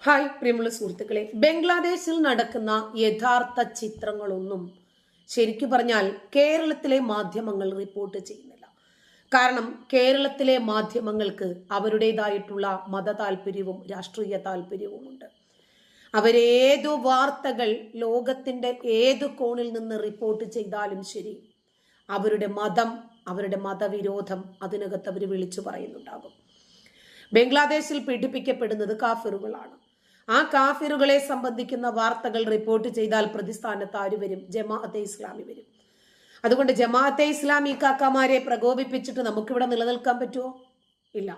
Hi പ്രിയമുള്ള സുഹൃത്തുക്കളെ, ബംഗ്ലാദേശിൽ നടക്കുന്ന യഥാർത്ഥ ചിത്രങ്ങളൊന്നും ശരിക്കു പറഞ്ഞാൽ കേരളത്തിലെ മാധ്യമങ്ങൾ റിപ്പോർട്ട് ചെയ്യുന്നില്ല. കാരണം കേരളത്തിലെ മാധ്യമങ്ങൾക്ക് അവരുടേതായിട്ടുള്ള മത താല്പര്യവും രാഷ്ട്രീയ താല്പര്യവുമുണ്ട്. അവരേതു വാർത്തകൾ ലോകത്തിന്റെ ഏതു കോണിൽ നിന്ന് റിപ്പോർട്ട് ചെയ്താലും ശരി, അവരുടെ മതം, അവരുടെ മതവിരോധം അതിനകത്ത് അവർ വിളിച്ചു പറയുന്നുണ്ടാകും. ബംഗ്ലാദേശിൽ പീഡിപ്പിക്കപ്പെടുന്നത് കാഫിറുകളാണ്. ആ കാഫിറുകളെ സംബന്ധിക്കുന്ന വാർത്തകൾ റിപ്പോർട്ട് ചെയ്താൽ പ്രതിസ്ഥാനത്ത് ആര് വരും? ജമാഅത്തെ ഇസ്ലാമി വരും. അതുകൊണ്ട് ജമാഅത്തെ ഇസ്ലാമി കാക്കമാരെ പ്രകോപിപ്പിച്ചിട്ട് നമുക്കിവിടെ നിലനിൽക്കാൻ പറ്റുമോ? ഇല്ല.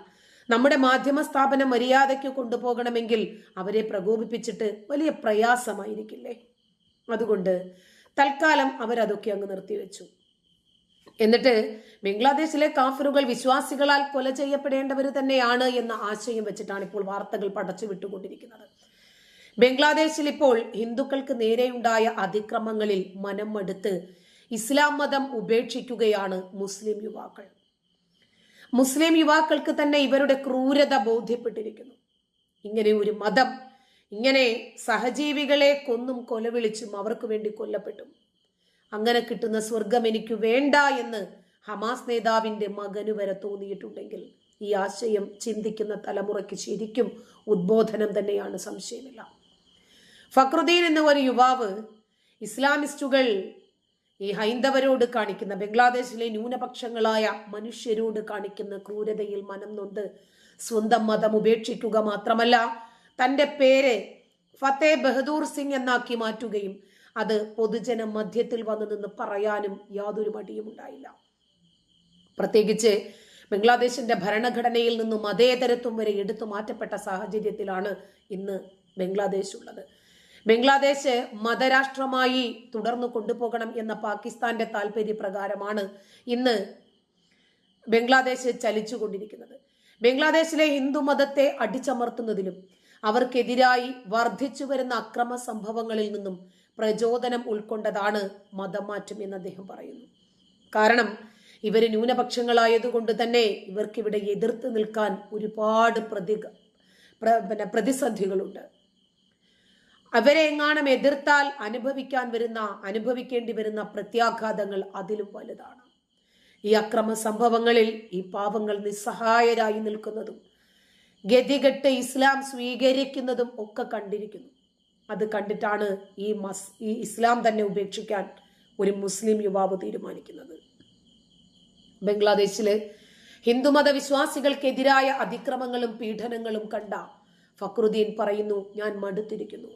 നമ്മുടെ മാധ്യമ സ്ഥാപനം മര്യാദയ്ക്ക് കൊണ്ടുപോകണമെങ്കിൽ അവരെ പ്രകോപിപ്പിച്ചിട്ട് വലിയ പ്രയാസമായിരിക്കില്ലേ? അതുകൊണ്ട് തൽക്കാലം അവരതൊക്കെ അങ്ങ് നിർത്തിവെച്ചു. എന്നിട്ട് ബംഗ്ലാദേശിലെ കാഫിറുകൾ വിശ്വാസികളാൽ കൊല ചെയ്യപ്പെടേണ്ടവർ തന്നെയാണ് എന്ന ആശയം വെച്ചിട്ടാണ് ഇപ്പോൾ വാർത്തകൾ പടച്ചു വിട്ടുകൊണ്ടിരിക്കുന്നത്. ബംഗ്ലാദേശിൽ ഇപ്പോൾ ഹിന്ദുക്കൾക്ക് നേരെയുണ്ടായ അതിക്രമങ്ങളിൽ മനം മടുത്ത് ഇസ്ലാം മതം ഉപേക്ഷിക്കുകയാണ് മുസ്ലിം യുവാക്കൾ. മുസ്ലിം യുവാക്കൾക്ക് തന്നെ ഇവരുടെ ക്രൂരത ബോധ്യപ്പെട്ടിരിക്കുന്നു. ഇങ്ങനെ ഒരു മതം, ഇങ്ങനെ സഹജീവികളെ കൊന്നും കൊലവിളിച്ചും അവർക്ക് വേണ്ടി കൊല്ലപ്പെട്ടും അങ്ങനെ കിട്ടുന്ന സ്വർഗം എനിക്ക് വേണ്ട എന്ന് ഹമാസ് നേതാവിന്റെ മകന് വരെ തോന്നിയിട്ടുണ്ടെങ്കിൽ ഈ ആശയം ചിന്തിക്കുന്ന തലമുറയ്ക്ക് ശരിക്കും ഉദ്ബോധനം തന്നെയാണ്, സംശയമില്ല. ഫക്രുദ്ദീൻ എന്ന ഒരു യുവാവ് ഇസ്ലാമിസ്റ്റുകൾ ഈ ഹൈന്ദവരോട് കാണിക്കുന്ന, ബംഗ്ലാദേശിലെ ന്യൂനപക്ഷങ്ങളായ മനുഷ്യരോട് കാണിക്കുന്ന ക്രൂരതയിൽ മനം നൊന്ത് സ്വന്തം മതം ഉപേക്ഷിക്കുക മാത്രമല്ല, തന്റെ പേര് ഫത്തേ ബഹദൂർ സിംഗ് എന്നാക്കി മാറ്റുകയും അത് പൊതുജന മധ്യത്തിൽ വന്നു നിന്ന് പറയാനും യാതൊരു മടിയും ഉണ്ടായില്ല. പ്രത്യേകിച്ച് ബംഗ്ലാദേശിന്റെ ഭരണഘടനയിൽ നിന്നും മതേതരത്വം വരെ എടുത്തു മാറ്റപ്പെട്ട സാഹചര്യത്തിലാണ് ഇന്ന് ബംഗ്ലാദേശ് ഉള്ളത്. ബംഗ്ലാദേശ് മതരാഷ്ട്രമായി തുടർന്നു കൊണ്ടുപോകണം എന്ന പാകിസ്ഥാന്റെ താല്പര്യപ്രകാരമാണ് ഇന്ന് ബംഗ്ലാദേശ് ചലിച്ചുകൊണ്ടിരിക്കുന്നത്. ബംഗ്ലാദേശിലെ ഹിന്ദു മതത്തെ അടിച്ചമർത്തുന്നതിലും അവർക്കെതിരായി വർദ്ധിച്ചു വരുന്ന അക്രമ സംഭവങ്ങളിൽ നിന്നും പ്രചോദനം ഉൾക്കൊണ്ടതാണ് മതം മാറ്റം എന്ന് അദ്ദേഹം പറയുന്നു. കാരണം ഇവര് ന്യൂനപക്ഷങ്ങളായതുകൊണ്ട് തന്നെ ഇവർക്കിവിടെ എതിർത്ത് നിൽക്കാൻ ഒരുപാട് പ്രതിസന്ധികളുണ്ട്. അവരെ എങ്ങാനും എതിർത്താൽ അനുഭവിക്കേണ്ടി വരുന്ന പ്രത്യാഘാതങ്ങൾ അതിലും വലുതാണ്. ഈ അക്രമ സംഭവങ്ങളിൽ ഈ പാവങ്ങൾ നിസ്സഹായരായി നിൽക്കുന്നതും ഗതികെട്ട് ഇസ്ലാം സ്വീകരിക്കുന്നതും ഒക്കെ കണ്ടിരിക്കുന്നു. അത് കണ്ടിട്ടാണ് ഈ ഇസ്ലാം തന്നെ ഉപേക്ഷിക്കാൻ ഒരു മുസ്ലിം യുവാവ് തീരുമാനിക്കുന്നത്. ബംഗ്ലാദേശില് ഹിന്ദുമത വിശ്വാസികൾക്കെതിരായ അതിക്രമങ്ങളും പീഡനങ്ങളും കണ്ട ഫക്രുദ്ദീൻ പറയുന്നു, ഞാൻ മടുത്തിരിക്കുന്നു.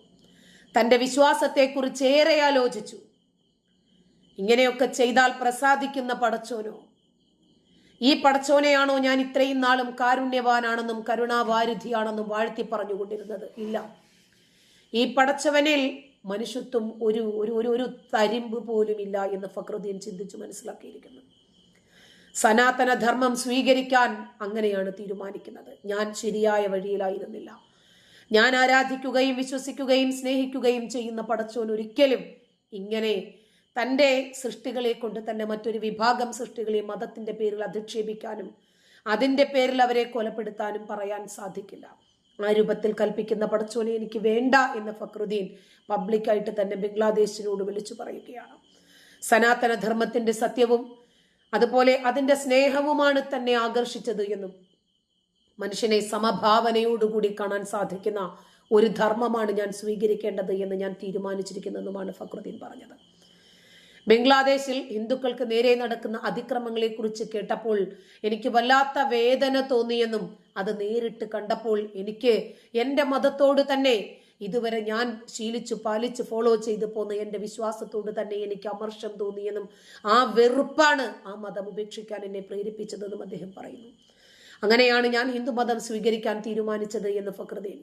തന്റെ വിശ്വാസത്തെക്കുറിച്ച് ഏറെ ആലോചിച്ചു. ഇങ്ങനെയൊക്കെ ചെയ്താൽ പ്രസാദിക്കുന്ന പടച്ചോനോ? ഈ പടച്ചോനെയാണോ ഞാൻ ഇത്രയും നാളും കാരുണ്യവാനാണെന്നും കരുണാവാരിധിയാണെന്നും വാഴ്ത്തി പറഞ്ഞുകൊണ്ടിരുന്നത്? ഇല്ല. ഈ പടച്ചവനിൽ മനുഷ്യത്വം ഒരു ഒരു ഒരു തരിമ്പ് പോലും ഇല്ല എന്ന് ഫക്രുദ്ദീൻ ചിന്തിച്ചു മനസ്സിലാക്കിയിരിക്കുന്നു. സനാതന ധർമ്മം സ്വീകരിക്കാൻ അങ്ങനെയാണ് തീരുമാനിക്കുന്നത്. ഞാൻ ശരിയായ വഴിയിലായിരുന്നില്ല. ഞാൻ ആരാധിക്കുകയും വിശ്വസിക്കുകയും സ്നേഹിക്കുകയും ചെയ്യുന്ന പടച്ചോൻ ഒരിക്കലും ഇങ്ങനെ തൻ്റെ സൃഷ്ടികളെ കൊണ്ട് തന്നെ മറ്റൊരു വിഭാഗം സൃഷ്ടികളെ മതത്തിന്റെ പേരിൽ അധിക്ഷേപിക്കാനും അതിന്റെ പേരിൽ അവരെ കൊലപ്പെടുത്താനും പറയാൻ സാധിക്കില്ല. ആ രൂപത്തിൽ കൽപ്പിക്കുന്ന പടച്ചോനെ എനിക്ക് വേണ്ട എന്ന് ഫക്രുദ്ദീൻ പബ്ലിക്കായിട്ട് തന്നെ ബംഗ്ലാദേശിനോട് വിളിച്ചു പറയുകയാണ്. സനാതന ധർമ്മത്തിന്റെ സത്യവും അതുപോലെ അതിന്റെ സ്നേഹവുമാണ് തന്നെ ആകർഷിച്ചത് എന്നും മനുഷ്യനെ സമഭാവനയോടുകൂടി കാണാൻ സാധിക്കുന്ന ഒരു ധർമ്മമാണ് ഞാൻ സ്വീകരിക്കേണ്ടത് എന്ന് ഞാൻ തീരുമാനിച്ചിരിക്കുന്നെന്നുമാണ് ഫക്രുദ്ദീൻ പറഞ്ഞത്. ബംഗ്ലാദേശിൽ ഹിന്ദുക്കൾക്ക് നേരെ നടക്കുന്ന അതിക്രമങ്ങളെ കുറിച്ച് കേട്ടപ്പോൾ എനിക്ക് വല്ലാത്ത വേദന തോന്നിയെന്നും അത് നേരിട്ട് കണ്ടപ്പോൾ എനിക്ക് എൻ്റെ മതത്തോട് തന്നെ ഇതുവരെ ഞാൻ ശീലിച്ചു പാലിച്ച് ഫോളോ ചെയ്തു പോന്ന എൻ്റെ വിശ്വാസത്തോട് തന്നെ എനിക്ക് അമർഷം തോന്നിയെന്നും ആ വെറുപ്പാണ് ആ മതം ഉപേക്ഷിക്കാൻ എന്നെ പ്രേരിപ്പിച്ചതെന്നും അദ്ദേഹം പറയുന്നു. അങ്ങനെയാണ് ഞാൻ ഹിന്ദു മതം സ്വീകരിക്കാൻ തീരുമാനിച്ചത് എന്ന് ഫക്രുദ്ദീൻ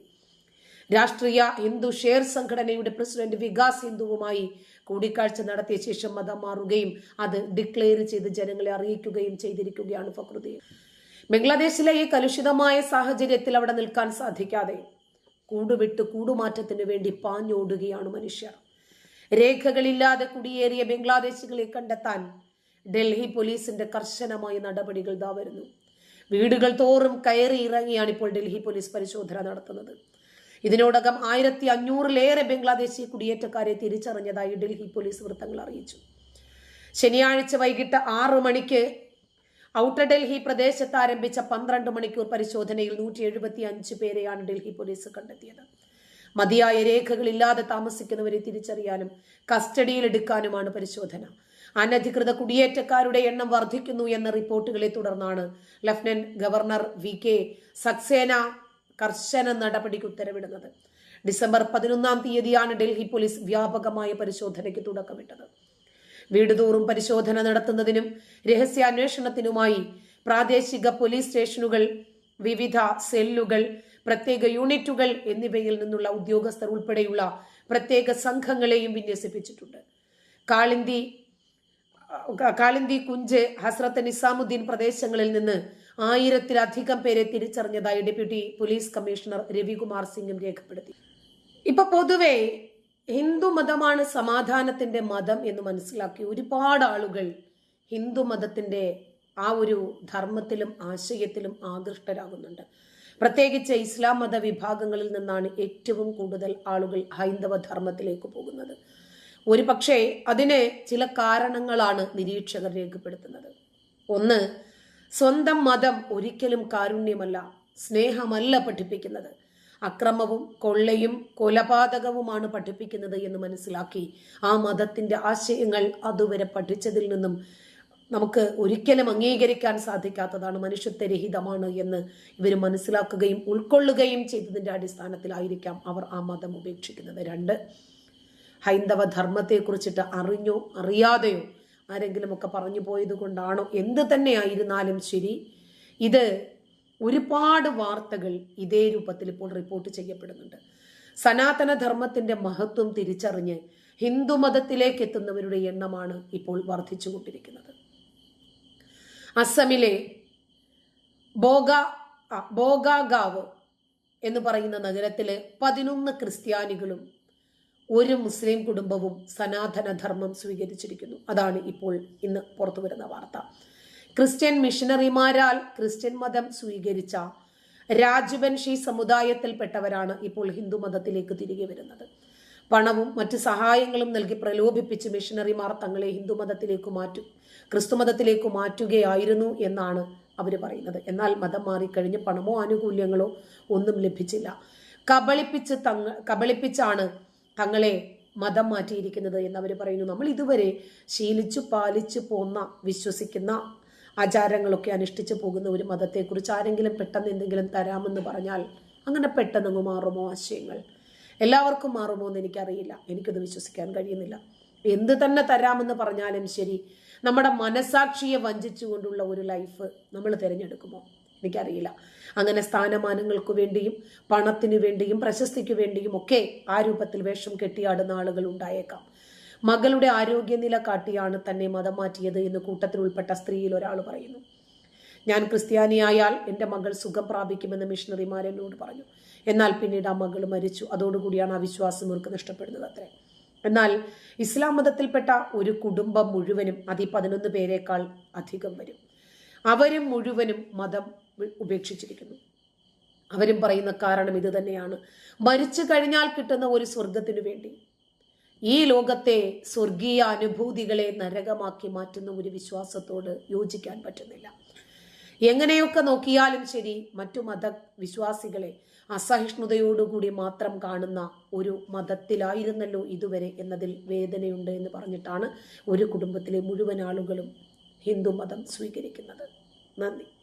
രാഷ്ട്രീയ ഹിന്ദു ഷെയർ സംഘടനയുടെ പ്രസിഡന്റ് വികാസ് ഹിന്ദുവുമായി കൂടിക്കാഴ്ച നടത്തിയ ശേഷം മതം മാറുകയും അത് ഡിക്ലെയർ ചെയ്ത് ജനങ്ങളെ അറിയിക്കുകയും ചെയ്തിരിക്കുകയാണ് ഫക്രുദ്ദീൻ. ബംഗ്ലാദേശിലെ ഈ കലുഷിതമായ സാഹചര്യത്തിൽ അവിടെ നിൽക്കാൻ സാധിക്കാതെ കൂടുവിട്ട് കൂടുമാറ്റത്തിന് വേണ്ടി പാഞ്ഞോടുകയാണ് മനുഷ്യർ. രേഖകളില്ലാതെ കുടിയേറിയ ബംഗ്ലാദേശികളെ കണ്ടെത്താൻ ഡൽഹി പോലീസിന്റെ കർശനമായ നടപടികൾ ദാ വരുന്നു. വീടുകൾ തോറും കയറി ഇറങ്ങിയാണ് ഇപ്പോൾ ഡൽഹി പോലീസ് പരിശോധന നടത്തുന്നത്. ഇതിനോടകം 1500-ലേറെ ബംഗ്ലാദേശി കുടിയേറ്റക്കാരെ തിരിച്ചറിഞ്ഞതായി ഡൽഹി പോലീസ് വൃത്തങ്ങൾ അറിയിച്ചു. ശനിയാഴ്ച വൈകിട്ട് 6 മണിക്ക് ഔട്ടർ ഡൽഹി പ്രദേശത്ത് ആരംഭിച്ച 12 മണിക്കൂർ പരിശോധനയിൽ 175 പേരെയാണ് ഡൽഹി പോലീസ് കണ്ടെത്തിയത്. മതിയായ രേഖകളില്ലാതെ താമസിക്കുന്നവരെ തിരിച്ചറിയാനും കസ്റ്റഡിയിലെടുക്കാനുമാണ് പരിശോധന. അനധികൃത കുടിയേറ്റക്കാരുടെ എണ്ണം വർദ്ധിക്കുന്നു എന്ന റിപ്പോർട്ടുകളെ തുടർന്നാണ് ലഫ്റ്റനന്റ് ഗവർണർ VK സക്സേന കർശന നടപടിക്ക് ഉത്തരവിടുന്നത്. ഡിസംബർ 11-ാം തീയതിയാണ് ഡൽഹി പോലീസ് വ്യാപകമായ പരിശോധനയ്ക്ക് തുടക്കമിട്ടത്. വീടുതോറും പരിശോധന നടത്തുന്നതിനും രഹസ്യാന്വേഷണത്തിനുമായി പ്രാദേശിക പോലീസ് സ്റ്റേഷനുകൾ, വിവിധ സെല്ലുകൾ, പ്രത്യേക യൂണിറ്റുകൾ എന്നിവയിൽ നിന്നുള്ള ഉദ്യോഗസ്ഥർ ഉൾപ്പെടെയുള്ള പ്രത്യേക സംഘങ്ങളെയും വിന്യസിപ്പിച്ചിട്ടുണ്ട്. കാളിന്തി, കുഞ്ച്, ഹസ്രത്ത് നിസാമുദ്ദീൻ പ്രദേശങ്ങളിൽ നിന്ന് 1000-ലധികം പേരെ തിരിച്ചറിഞ്ഞതായി ഡെപ്യൂട്ടി പോലീസ് കമ്മീഷണർ രവികുമാർ സിംഗും രേഖപ്പെടുത്തി. ഇപ്പൊ പൊതുവെ ഹിന്ദു മതമാണ് സമാധാനത്തിന്റെ മതം എന്ന് മനസ്സിലാക്കി ഒരുപാട് ആളുകൾ ഹിന്ദു മതത്തിന്റെ ആ ഒരു ധർമ്മത്തിലും ആശയത്തിലും ആകൃഷ്ടരാകുന്നുണ്ട്. പ്രത്യേകിച്ച് ഇസ്ലാം മത വിഭാഗങ്ങളിൽ നിന്നാണ് ഏറ്റവും കൂടുതൽ ആളുകൾ ഹൈന്ദവ ധർമ്മത്തിലേക്ക് പോകുന്നത്. ഒരു പക്ഷേ അതിന് ചില കാരണങ്ങളാണ് നിരീക്ഷകർ രേഖപ്പെടുത്തുന്നത്. ഒന്ന്, സ്വന്തം മതം ഒരിക്കലും കാരുണ്യമല്ല, സ്നേഹമല്ല പഠിപ്പിക്കുന്നത്. അക്രമവും കൊള്ളയും കൊലപാതകവുമാണ് പഠിപ്പിക്കുന്നത് എന്ന് മനസ്സിലാക്കി ആ മതത്തിന്റെ ആശയങ്ങൾ അതുവരെ പഠിച്ചതിൽ നിന്നും നമുക്ക് ഒരിക്കലും അംഗീകരിക്കാൻ സാധിക്കാത്തതാണ്, മനുഷ്യത്വരഹിതമാണ് എന്ന് ഇവർ മനസ്സിലാക്കുകയും ഉൾക്കൊള്ളുകയും ചെയ്തതിൻ്റെ അടിസ്ഥാനത്തിലായിരിക്കാം അവർ ആ മതം ഉപേക്ഷിക്കുന്നത്. 2, ഹൈന്ദവ ധർമ്മത്തെക്കുറിച്ചിട്ട് അറിഞ്ഞോ അറിയാതെയോ ആരെങ്കിലുമൊക്കെ പറഞ്ഞു പോയത് കൊണ്ടാണോ, എന്ത് തന്നെ ആയിരുന്നാലും ശരി, ഇത് ഒരുപാട് വാർത്തകൾ ഇതേ രൂപത്തിൽ ഇപ്പോൾ റിപ്പോർട്ട് ചെയ്യപ്പെടുന്നുണ്ട്. സനാതന ധർമ്മത്തിന്റെ മഹത്വം തിരിച്ചറിഞ്ഞ് ഹിന്ദുമതത്തിലേക്ക് എത്തുന്നവരുടെ എണ്ണമാണ് ഇപ്പോൾ വർദ്ധിച്ചുകൊണ്ടിരിക്കുന്നത്. അസമിലെ ബോഗാഗാവ് എന്ന് പറയുന്ന നഗരത്തില് 11 ക്രിസ്ത്യാനികളും 1 മുസ്ലിം കുടുംബവും സനാതന ധർമ്മം സ്വീകരിച്ചിരിക്കുന്നു. അതാണ് ഇപ്പോൾ ഇന്ന് പുറത്തു വരുന്ന വാർത്ത. ക്രിസ്ത്യൻ മിഷണറിമാരാൽ ക്രിസ്ത്യൻ മതം സ്വീകരിച്ച രാജവൻഷി സമുദായത്തിൽപ്പെട്ടവരാണ് ഇപ്പോൾ ഹിന്ദു മതത്തിലേക്ക് തിരികെ വരുന്നത്. പണവും മറ്റ് സഹായങ്ങളും നൽകി പ്രലോഭിപ്പിച്ച് മിഷണറിമാർ തങ്ങളെ ക്രിസ്തുമതത്തിലേക്ക് മാറ്റുകയായിരുന്നു എന്നാണ് അവർ പറയുന്നത്. എന്നാൽ മതം മാറിക്കഴിഞ്ഞ് പണമോ ആനുകൂല്യങ്ങളോ ഒന്നും ലഭിച്ചില്ല. കബളിപ്പിച്ചാണ് തങ്ങളെ മതം മാറ്റിയിരിക്കുന്നത് എന്ന് അവർ പറയുന്നു. നമ്മൾ ഇതുവരെ ശീലിച്ചു പാലിച്ചു പോന്ന വിശ്വസിക്കുന്ന ആചാരങ്ങളൊക്കെ അനുഷ്ഠിച്ചു പോകുന്ന ഒരു മതത്തെക്കുറിച്ച് ആരെങ്കിലും പെട്ടെന്ന് എന്തെങ്കിലും തരാമെന്ന് പറഞ്ഞാൽ അങ്ങനെ പെട്ടെന്ന് മാറുമോ ആശയങ്ങൾ? എല്ലാവർക്കും മാറുമോ എന്ന് എനിക്കറിയില്ല, എനിക്കത് വിശ്വസിക്കാൻ കഴിയുന്നില്ല. എന്ത് തന്നെ തരാമെന്ന് പറഞ്ഞാലും ശരി, നമ്മുടെ മനസാക്ഷിയെ വഞ്ചിച്ചുകൊണ്ടുള്ള ഒരു ലൈഫ് നമ്മൾ തിരഞ്ഞെടുക്കുമോ? എനിക്കറിയില്ല. അങ്ങനെ സ്ഥാനമാനങ്ങൾക്ക് വേണ്ടിയും പണത്തിനു വേണ്ടിയും പ്രശസ്തിക്ക് വേണ്ടിയും ഒക്കെ ആ രൂപത്തിൽ വേഷം കെട്ടിയാടുന്ന ആളുകൾ ഉണ്ടായേക്കാം. മകളുടെ ആരോഗ്യനില കാട്ടിയാണ് തന്നെ മതം മാറ്റിയത് എന്ന് കൂട്ടത്തിൽ ഉൾപ്പെട്ട സ്ത്രീയിൽ ഒരാൾ പറയുന്നു. ഞാൻ ക്രിസ്ത്യാനിയായാൽ എൻ്റെ മകൾ സുഖം പ്രാപിക്കുമെന്ന് മിഷണറിമാർ എന്നോട് പറഞ്ഞു. എന്നാൽ പിന്നീട് ആ മകൾ മരിച്ചു. അതോടുകൂടിയാണ് ആ വിശ്വാസം ഇവർക്ക് നഷ്ടപ്പെടുന്നത് അത്രേ. എന്നാൽ ഇസ്ലാം മതത്തിൽപ്പെട്ട ഒരു കുടുംബം മുഴുവനും 11 പേരെക്കാൾ അധികം വരും. അവരും മുഴുവനും മതം ഉപേക്ഷിച്ചിരിക്കുന്നു. അവരും പറയുന്ന കാരണം ഇത് തന്നെയാണ്. മരിച്ചു കഴിഞ്ഞാൽ കിട്ടുന്ന ഒരു സ്വർഗത്തിനു വേണ്ടി ഈ ലോകത്തെ സ്വർഗീയ അനുഭൂതികളെ നരകമാക്കി മാറ്റുന്ന ഒരു വിശ്വാസത്തോട് യോജിക്കാൻ പറ്റുന്നില്ല. എങ്ങനെയൊക്കെ നോക്കിയാലും ശരി, മറ്റു മതവിശ്വാസികളെ അസഹിഷ്ണുതയോടുകൂടി മാത്രം കാണുന്ന ഒരു മതത്തിലായിരുന്നല്ലോ ഇതുവരെ എന്നതിൽ വേദനയുണ്ട് എന്ന് പറഞ്ഞിട്ടാണ് ഒരു കുടുംബത്തിലെ മുഴുവൻ ആളുകളും ഹിന്ദു മതം സ്വീകരിക്കുന്നത്. നന്ദി.